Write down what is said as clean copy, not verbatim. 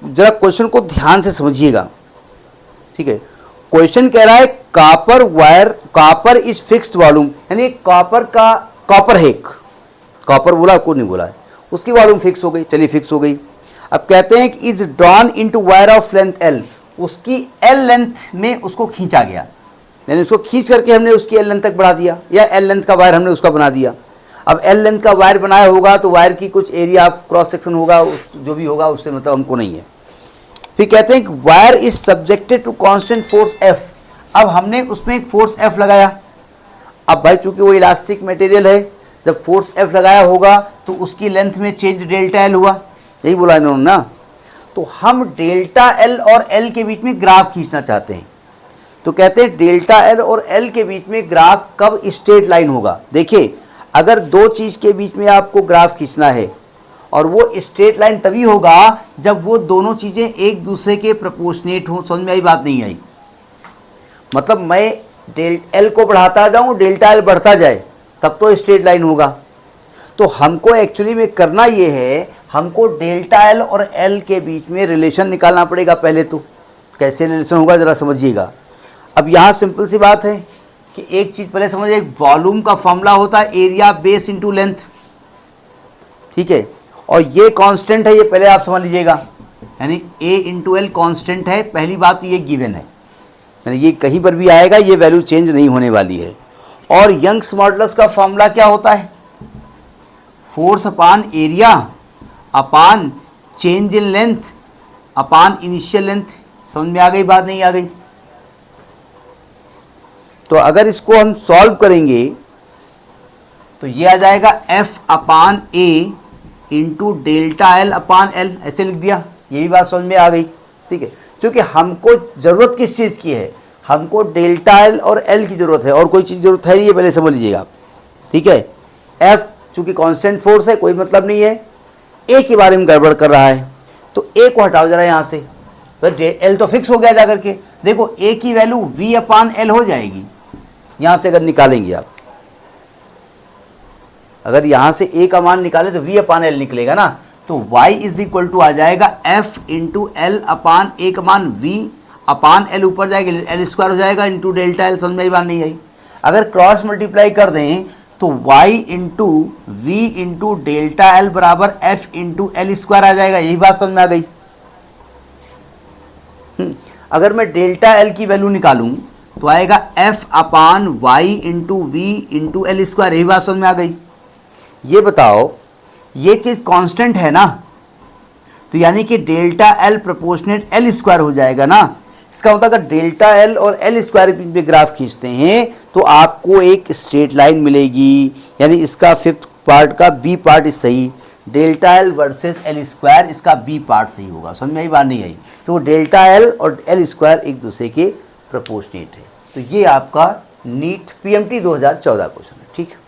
जरा क्वेश्चन को ध्यान से समझिएगा, ठीक है। क्वेश्चन कह रहा है copper wire, copper is fixed volume, यानी कॉपर का, कॉपर है एक, कॉपर बोला को नहीं बोला है, उसकी वॉल्यूम फिक्स हो गई, चलिए फिक्स हो गई। अब कहते हैं कि is drawn into wire of length L, उसकी एल लेंथ में उसको खींचा गया, यानी उसको खींच करके हमने उसकी एल लेंथ तक बढ़ा दिया, या एल लेंथ का वायर हमने उसका बना दिया। अब एल लेंथ का वायर बनाया होगा तो वायर की कुछ एरिया क्रॉस सेक्शन होगा, जो भी होगा उससे मतलब हमको नहीं है। फिर कहते हैं कि wire is subjected to constant force F, अब हमने उसमें एक फोर्स एफ लगाया। अब भाई चूंकि वो इलास्टिक मटेरियल है, जब फोर्स एफ लगाया होगा तो उसकी लेंथ में चेंज डेल्टा एल हुआ, यही बोला इन्होंने ना। तो हम डेल्टा एल और एल के बीच में ग्राफ खींचना चाहते हैं, तो कहते हैं डेल्टा एल और एल के बीच में ग्राफ कब स्ट्रेट लाइन होगा। देखिए अगर दो चीज़ के बीच में आपको ग्राफ खींचना है और वो स्ट्रेट लाइन तभी होगा जब वो दोनों चीज़ें एक दूसरे के प्रोपोर्शनेट हों। समझ में आई बात, नहीं आई? मतलब मैं एल को बढ़ाता जाऊँ, डेल्टा एल बढ़ता जाए, तब तो स्ट्रेट लाइन होगा। तो हमको एक्चुअली में करना ये है, हमको डेल्टा एल और एल के बीच में रिलेशन निकालना पड़ेगा पहले। तो कैसे रिलेशन होगा ज़रा समझिएगा। अब यहाँ सिंपल सी बात है कि एक चीज़ पहले समझिए, वॉल्यूम का फॉर्मूला होता है एरिया बेस इनटू लेंथ, ठीक है। और ये कांस्टेंट है, ये पहले आप समझ लीजिएगा, यानी ए इंटू एल कॉन्स्टेंट है। पहली बात ये गिवन है, यानी ये कहीं पर भी आएगा, ये वैल्यू चेंज नहीं होने वाली है। और यंग्स मॉडुलस का फॉर्मूला क्या होता है? Force upon area upon change in length upon initial length. समझ में आ गई बात, नहीं आ गई? तो अगर इसको हम सॉल्व करेंगे तो ये आ जाएगा एफ अपान ए इंटू डेल्टा एल अपान एल, ऐसे लिख दिया। ये भी बात समझ में आ गई, ठीक है। क्योंकि हमको ज़रूरत किस चीज़ की है? हमको डेल्टा एल और एल की ज़रूरत है, और कोई चीज़ ज़रूरत है नहीं, ये पहले समझ लीजिएगा आप, ठीक है। एफ चूँकि कांस्टेंट फोर्स है, कोई मतलब नहीं है। ए के बारे में गड़बड़ कर रहा है, तो ए को हटाओ जरा यहाँ से, तो एल तो फिक्स हो गया जा करके। देखो ए की वैल्यू वी अपान एल हो जाएगी यहाँ से, अगर निकालेंगे आप, अगर यहाँ से ए का मान निकालें तो वी अपान एल निकलेगा ना। तो y इज इक्वल टू आ जाएगा एफ इंटू एल अपान ए का मान वी अपान एल, ऊपर जाएगा एल स्क्वायर हो जाएगा इंटू डेल्टा एल। समझ में आई बात, नहीं आई? अगर क्रॉस मल्टीप्लाई कर दें तो y into V into delta L बराबर एफ इंटू एल स्क्वायर आ जाएगा। यही बात समझ में आ गई? अगर मैं डेल्टा एल की वैल्यू निकालूं तो आएगा F upon Y into V into L square. यही बात समझ में आ गई? ये बताओ, ये चीज़ कांस्टेंट है ना, तो यानी कि delta L proportionate L square हो जाएगा ना। इसका मतलब अगर डेल्टा एल और एल स्क्वायर के बीच में ग्राफ खींचते हैं तो आपको एक स्ट्रेट लाइन मिलेगी, यानी इसका फिफ्थ पार्ट का बी पार्ट इज सही, delta L versus L square, इसका बी पार्ट सही होगा। समझ में आई बात, नहीं आई? तो डेल्टा एल और एल स्क्वायर एक दूसरे के प्रोपोर्शनेट है। तो ये आपका नीट PMT 2014 क्वेश्चन है, ठीक है।